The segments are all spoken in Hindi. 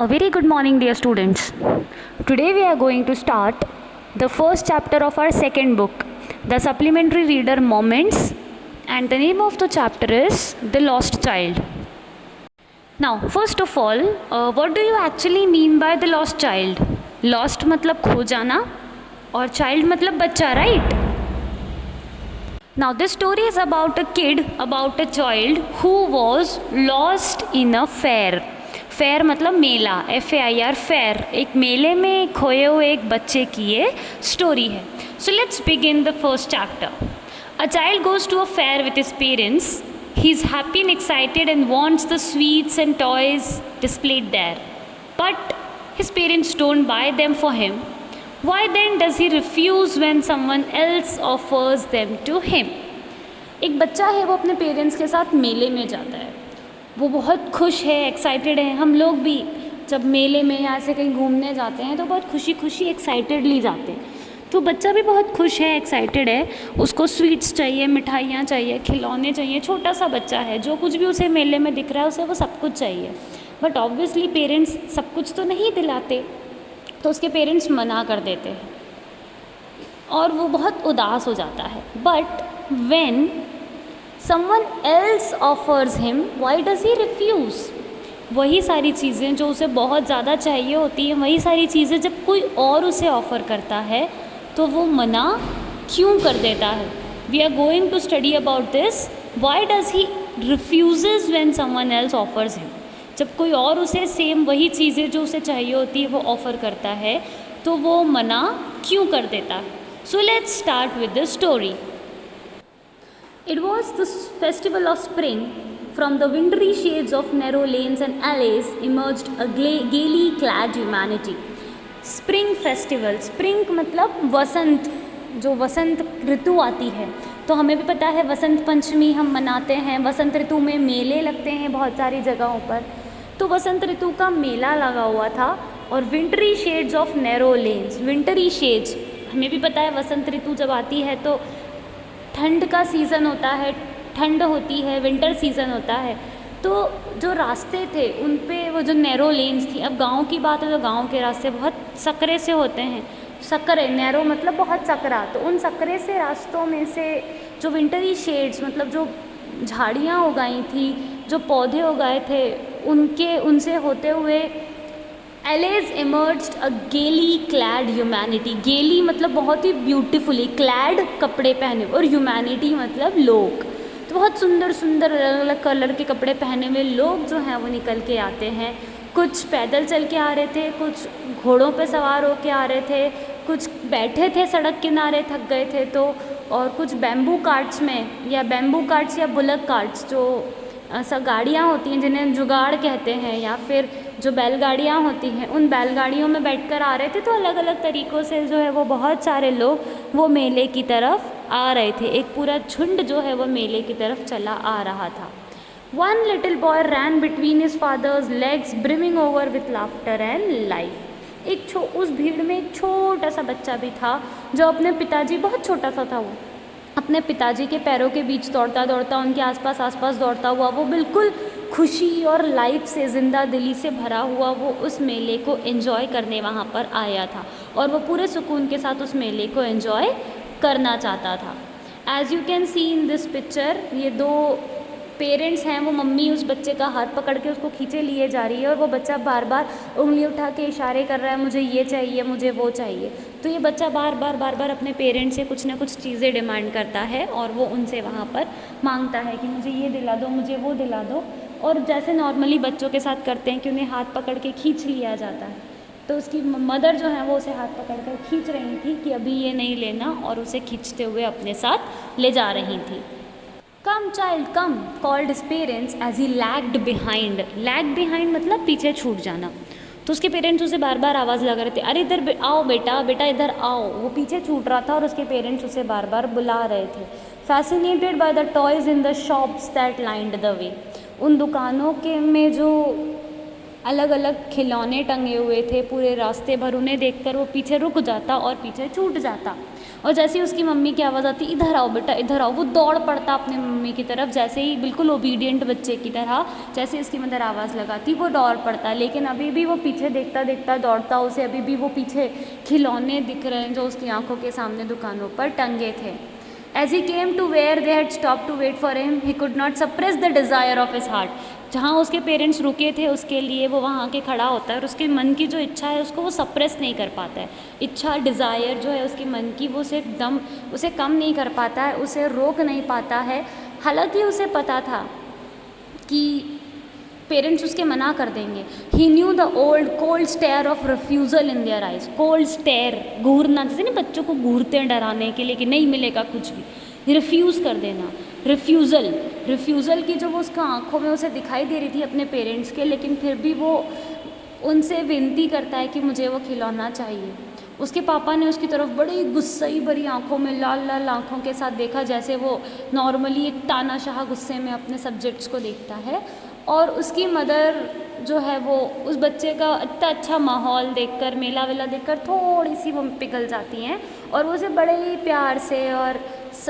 A very good morning, dear students. Today we are going to start the first chapter of our second book, The Supplementary Reader Moments, and the name of the chapter is The Lost Child. Now, first of all, what do you actually mean by the lost child? Lost मतलब खो जाना और child मतलब बच्चा, right? Now, this story is about a child who was lost in a fair. Fair मतलब मेला, FAIR फेयर, एक मेले में खोए हुए एक बच्चे की ये स्टोरी है. So let's begin the first chapter. A child goes to a fair with his parents. He is happy and excited and wants the sweets and toys displayed there. But his parents don't buy them for him. Why then does he refuse when someone else offers them to him? एक बच्चा है, वो अपने पेरेंट्स के साथ मेले में जाता है. वो बहुत खुश है, एक्साइटेड है. हम लोग भी जब मेले में या ऐसे कहीं घूमने जाते हैं तो बहुत खुशी खुशी एक्साइटेडली जाते हैं. तो बच्चा भी बहुत खुश है, एक्साइटेड है. उसको स्वीट्स चाहिए, मिठाइयाँ चाहिए, खिलौने चाहिए. छोटा सा बच्चा है, जो कुछ भी उसे मेले में दिख रहा है उसे वो सब कुछ चाहिए. बट ऑब्वियसली पेरेंट्स सब कुछ तो नहीं दिलाते, तो उसके पेरेंट्स मना कर देते हैं और वो बहुत उदास हो जाता है. But when someone else offers him, why does he refuse? वही सारी चीज़ें जो उसे बहुत ज़्यादा चाहिए होती हैं, वही सारी चीज़ें जब कोई और उसे ऑफ़र करता है तो वो मना क्यों कर देता है? We are going to study about this. Why does he refuses when someone else offers him? जब कोई और उसे सेम वही चीज़ें जो उसे चाहिए होती है वो ऑफ़र करता है तो वो मना क्यों कर देता है? So let's start with the story. It was the festival of spring. From the wintry shades of narrow lanes and alleys emerged a gaily clad humanity. Spring festival. Spring मतलब वसंत, जो वसंत ऋतु आती है. तो हमें भी पता है वसंत पंचमी हम मनाते हैं. वसंत ऋतु में मेले लगते हैं बहुत सारी जगहों पर. तो वसंत ऋतु का मेला लगा हुआ था. और wintry shades of narrow lens. Wintry shades, हमें भी पता है वसंत ऋतु जब आती है तो ठंड का सीज़न होता है, ठंड होती है, विंटर सीज़न होता है. तो जो रास्ते थे उन पे वो जो नैरो लेन्स थी. अब गांव की बात है तो गांव के रास्ते बहुत सकरे से होते हैं. सकरे, नैरो मतलब बहुत सकरा. तो उन सकरे से रास्तों में से जो विंटरी शेड्स मतलब जो झाड़ियाँ उगाई थी, जो पौधे उगाए थे, उनसे होते हुए Alleys emerged a gaily clad humanity. गेली मतलब बहुत ही ब्यूटीफुली, क्लैड कपड़े पहने, और ह्यूमैनिटी मतलब लोग. तो बहुत सुंदर सुंदर अलग अलग कलर के कपड़े पहने हुए लोग जो हैं वो निकल के आते हैं. कुछ पैदल चल के आ रहे थे, कुछ घोड़ों पे सवार होके आ रहे थे, कुछ बैठे थे सड़क किनारे थक गए थे तो, और कुछ बैम्बू कार्ट्स में, या बैम्बू कार्ट्स या बुलक कार्ट्स, जो ऐसा गाड़ियाँ होती हैं जिन्हें जुगाड़ कहते हैं, या फिर जो बैलगाड़ियाँ होती हैं, उन बैलगाड़ियों में बैठकर आ रहे थे. तो अलग अलग तरीक़ों से जो है वो बहुत सारे लोग वो मेले की तरफ आ रहे थे. एक पूरा झुंड जो है वो मेले की तरफ चला आ रहा था. One little boy ran between his father's legs brimming over with laughter and life. उस भीड़ में एक छोटा सा बच्चा भी था जो अपने पिताजी, बहुत छोटा सा था वो, अपने पिताजी के पैरों के बीच दौड़ता दौड़ता, उनके आसपास दौड़ता हुआ, वो बिल्कुल खुशी और लाइफ से, ज़िंदा दिली से भरा हुआ वो उस मेले को एंजॉय करने वहाँ पर आया था. और वो पूरे सुकून के साथ उस मेले को एंजॉय करना चाहता था. As you can see in this picture, ये दो पेरेंट्स हैं, वो मम्मी उस बच्चे का हाथ पकड़ के उसको खींचे लिए जा रही है, और वो बच्चा बार बार उंगली उठा के इशारे कर रहा है, मुझे ये चाहिए, मुझे वो चाहिए. तो ये बच्चा बार बार अपने पेरेंट्स से कुछ ना कुछ चीज़ें डिमांड करता है और वो उनसे वहाँ पर मांगता है कि मुझे ये दिला दो, मुझे वो दिला दो. और जैसे नॉर्मली बच्चों के साथ करते हैं कि उन्हें हाथ पकड़ के खींच लिया जाता है, तो उसकी मदर जो है वो उसे हाथ पकड़ कर खींच रही थी कि अभी ये नहीं लेना, और उसे खींचते हुए अपने साथ ले जा रही थी. Come child come called his parents as he lagged behind. Lag behind मतलब पीछे छूट जाना. तो उसके पेरेंट्स उसे बार बार आवाज़ लगा रहे थे, अरे इधर आओ बेटा, बेटा इधर आओ. वो पीछे छूट रहा था और उसके पेरेंट्स उसे बार बार बुला रहे थे. Fascinated by the toys in the shops that lined the way. उन दुकानों के में जो अलग अलग खिलौने टंगे हुए थे पूरे रास्ते भर, उन्हें देखकर वो पीछे रुक जाता और पीछे छूट जाता. और जैसे ही उसकी मम्मी की आवाज़ आती, इधर आओ बेटा इधर आओ, वो दौड़ पड़ता अपने मम्मी की तरफ, जैसे ही बिल्कुल ओबीडियंट बच्चे की तरह, जैसे उसकी मदर आवाज़ लगाती वो दौड़ पड़ता। लेकिन अभी भी वो पीछे देखता देखता दौड़ता, उसे अभी भी वो पीछे खिलौने दिख रहे हैं जो उसकी आंखों के सामने दुकानों पर टंगे थे। As he came to where they had stopped to wait for him, he could not suppress the desire of his heart. जहाँ उसके पेरेंट्स रुके थे उसके लिए, वो वहाँ के खड़ा होता है और उसके मन की जो इच्छा है उसको वो सप्रेस नहीं कर पाता है। इच्छा, डिज़ायर जो है उसके मन की, वो उसे कम नहीं कर पाता है, उसे रोक नहीं पाता है। हालांकि उसे पता था कि पेरेंट्स उसके मना कर देंगे। He knew the old cold stare of refusal in their eyes. Cold stare, घूरना, जैसे नहीं बच्चों को घूरते हैं डराने के लिए कि नहीं मिलेगा कुछ भी, रिफ्यूज़ कर देना, रिफ्यूज़ल की जो वो उसका आंखों में उसे दिखाई दे रही थी अपने पेरेंट्स के, लेकिन फिर भी वो उनसे विनती करता है कि मुझे वो खिलौना चाहिए। उसके पापा ने उसकी तरफ बड़ी गुस्से भरी आंखों में, लाल लाल आंखों के साथ देखा, जैसे वो नॉर्मली एक तानाशाह गुस्से में अपने सब्जेक्ट्स को देखता है। और उसकी मदर जो है वो उस बच्चे का इतना अच्छा माहौल देखकर, मेला वेला देखकर थोड़ी सी वो पिघल जाती हैं और वो उसे बड़े ही प्यार से और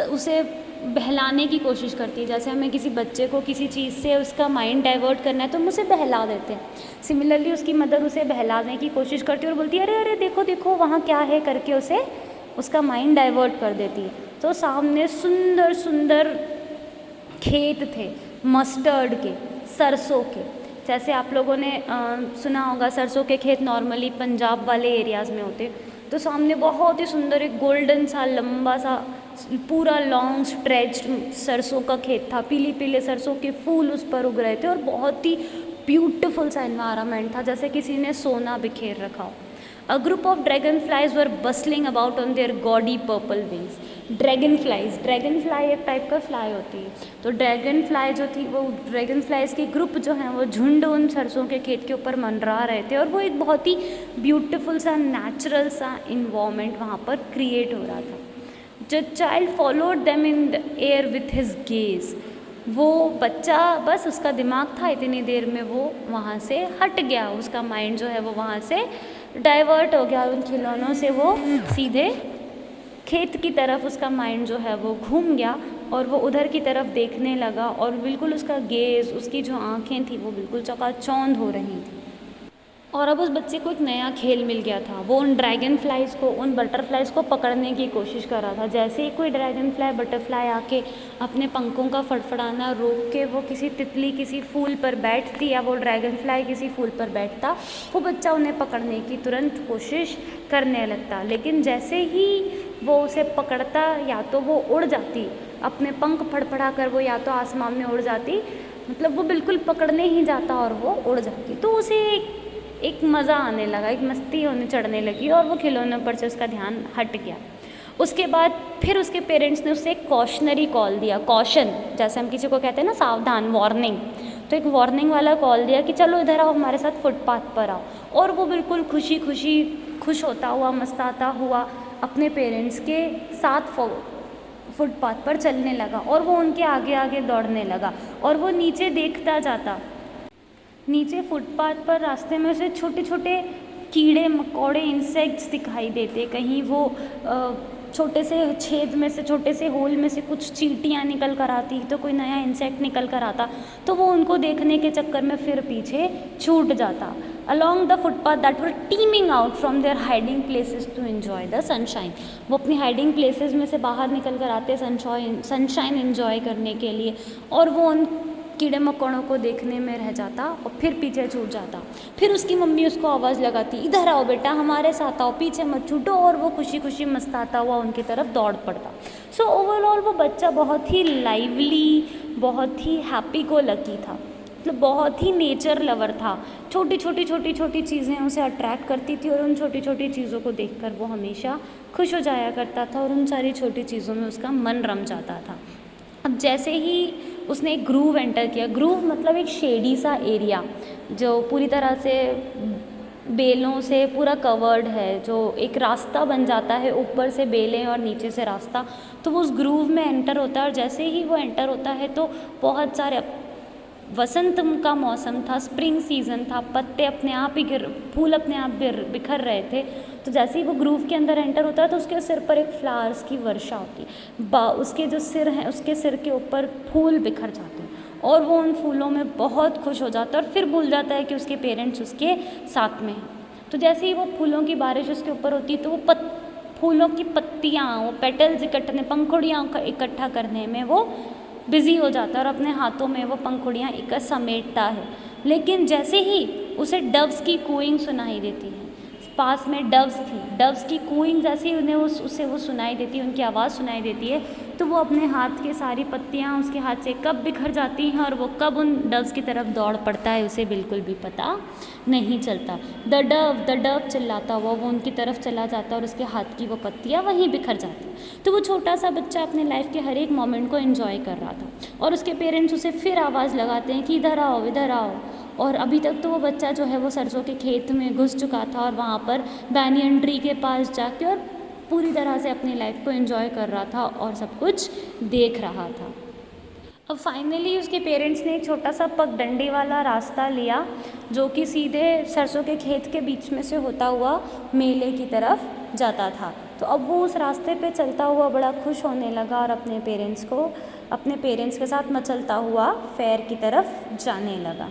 उसे बहलाने की कोशिश करती है। जैसे हमें किसी बच्चे को किसी चीज़ से उसका माइंड डाइवर्ट करना है तो हम उसे बहला देते हैं। सिमिलरली उसकी मदर उसे बहलाने की कोशिश करती है और बोलती है अरे अरे देखो देखो वहाँ क्या है, करके उसे उसका माइंड डाइवर्ट कर देती है। तो सामने सुंदर सुंदर खेत थे, मस्टर्ड के, सरसों के। जैसे आप लोगों ने सुना होगा सरसों के खेत नॉर्मली पंजाब वाले एरियाज़ में होते, तो सामने बहुत ही सुंदर एक गोल्डन सा लंबा सा पूरा लॉन्ग स्ट्रेच्ड सरसों का खेत था। पीले पीले सरसों के फूल उस पर उग रहे थे और बहुत ही ब्यूटीफुल सा एनवायरनमेंट था, जैसे किसी ने सोना बिखेर रखा हो। A group of dragonflies were bustling about on their gaudy purple wings. Dragon fly एक टाइप का फ्लाई होती है, तो ड्रैगन फ्लाई जो थी वो ड्रैगन फ्लाइज के ग्रुप जो हैं वो झुंड उन सरसों के खेत के ऊपर मंडरा रहे थे और वो एक बहुत ही ब्यूटीफुल सा नेचुरल सा इन्वायरमेंट वहाँ पर क्रिएट हो रहा था। The child followed them in the air with his gaze. वो बच्चा बस उसका दिमाग था, इतनी देर में वो वहाँ से हट गया, उसका माइंड जो है वो वहाँ से डाइवर्ट हो गया उन खिलौनों से, वो सीधे खेत की तरफ उसका माइंड जो है वो घूम गया और वो उधर की तरफ देखने लगा और बिल्कुल उसका गेज़, उसकी जो आँखें थी वो बिल्कुल चकाचौंध हो रही थी। और अब उस बच्चे को एक नया खेल मिल गया था। वो उन ड्रैगन फ्लाइज़ को, उन बटरफ्लाइज़ को पकड़ने की कोशिश कर रहा था। जैसे ही कोई ड्रैगन फ्लाई, बटरफ्लाई आके अपने पंखों का फड़फड़ाना रोक के वो किसी तितली, किसी फूल पर बैठती या वो ड्रैगन फ्लाई किसी फूल पर बैठता, वो बच्चा उन्हें पकड़ने की तुरंत कोशिश करने लगता। लेकिन जैसे ही वो उसे पकड़ता या तो वो उड़ जाती, अपने पंख फड़फड़ा कर वो या तो आसमान में उड़ जाती, मतलब वो बिल्कुल पकड़ने ही जाता और वो उड़ जाती। तो उसे एक मज़ा आने लगा, एक मस्ती होने चढ़ने लगी और वो खिलौनों पर से उसका ध्यान हट गया। उसके बाद फिर उसके पेरेंट्स ने उसे एक कॉशनरी कॉल दिया, कॉशन जैसे हम किसी को कहते हैं ना सावधान, वार्निंग, तो एक वार्निंग वाला कॉल दिया कि चलो इधर आओ, हमारे साथ फुटपाथ पर आओ। और वो बिल्कुल खुश होता हुआ, मस्ताता हुआ अपने पेरेंट्स के साथ फुटपाथ पर चलने लगा और वो उनके आगे आगे दौड़ने लगा और वो नीचे देखता जाता। नीचे फुटपाथ पर रास्ते में उसे छोटे छोटे कीड़े मकोड़े, इंसेक्ट्स दिखाई देते। कहीं वो छोटे से छेद में से, छोटे से होल में से कुछ चींटियाँ निकल कर आती, तो कोई नया इंसेक्ट निकल कर आता, तो वो उनको देखने के चक्कर में फिर पीछे छूट जाता। Along the footpath that were teeming out from their hiding places to enjoy the sunshine. वो अपनी हाइडिंग प्लेसेस में से बाहर निकल कर आते सनशाइन एन्जॉय करने के लिए, और वो उन कीड़े मकोड़ों को देखने में रह जाता और फिर पीछे छूट जाता। फिर उसकी मम्मी उसको आवाज़ लगाती, इधर आओ बेटा, हमारे साथ आओ, पीछे मत छूटो, और वो खुशी खुशी मस्ताता हुआ उनकी तरफ दौड़ पड़ता। सो ओवरऑल वो बच्चा बहुत ही लाइवली, बहुत ही हैप्पी को लकी था, मतलब बहुत ही नेचर लवर था। छोटी छोटी चीज़ें उसे अट्रैक्ट करती थी और उन छोटी छोटी चीज़ों को देखकर वो हमेशा खुश हो जाया करता था और उन सारी छोटी चीज़ों में उसका मन रम जाता था। अब जैसे ही उसने एक ग्रूव एंटर किया, ग्रूव मतलब एक शेडी सा एरिया जो पूरी तरह से बेलों से पूरा कवर्ड है, जो एक रास्ता बन जाता है, ऊपर से बेलें और नीचे से रास्ता, तो वो उस ग्रूव में एंटर होता है। और जैसे ही वो एंटर होता है तो बहुत सारे वसंत का मौसम था, स्प्रिंग सीज़न था, पत्ते अपने आप ही फूल अपने आप बिखर रहे थे। तो जैसे ही वो ग्रूव के अंदर एंटर होता है तो उसके सिर पर एक फ्लावर्स की वर्षा होती है, उसके जो सिर हैं उसके सिर के ऊपर फूल बिखर जाते हैं और वो उन फूलों में बहुत खुश हो जाता है और फिर भूल जाता है कि उसके पेरेंट्स उसके साथ में हैं। तो जैसे ही वो फूलों की बारिश उसके ऊपर होती है तो वो फूलों की पत्तियाँ, वो पेटल्स इकट्ठने, पंखुड़ियाँ इकट्ठा करने में वो बिज़ी हो जाता है और अपने हाथों में वो पंखुड़ियाँ समेटता है। लेकिन जैसे ही उसे डव्स की कूइंग सुनाई देती है, पास में डव्स थी, डव्स की कूइंग जैसे ही उन्हें उसे वो सुनाई देती है, उनकी आवाज़ सुनाई देती है, तो वो अपने हाथ की सारी पत्तियाँ उसके हाथ से कब बिखर जाती हैं और वो कब उन डव्स की तरफ दौड़ पड़ता है उसे बिल्कुल भी पता नहीं चलता। द डव चिल्लाता हुआ वो उनकी तरफ चला जाता और उसके हाथ की वो पत्तियाँ वहीं बिखर जाती। तो वो छोटा सा बच्चा अपने लाइफ के हर एक मोमेंट को एंजॉय कर रहा था और उसके पेरेंट्स उसे फिर आवाज़ लगाते हैं कि इधर आओ इधर आओ। और अभी तक तो वो बच्चा जो है वो सरसों के खेत में घुस चुका था और वहाँ पर बैनियन ट्री के पास जाके और पूरी तरह से अपनी लाइफ को एंजॉय कर रहा था और सब कुछ देख रहा था। अब फाइनली उसके पेरेंट्स ने एक छोटा सा पगडंडी वाला रास्ता लिया जो कि सीधे सरसों के खेत के बीच में से होता हुआ मेले की तरफ जाता था। तो अब वो उस रास्ते पे चलता हुआ बड़ा खुश होने लगा और अपने पेरेंट्स के साथ मचलता हुआ फेयर की तरफ जाने लगा।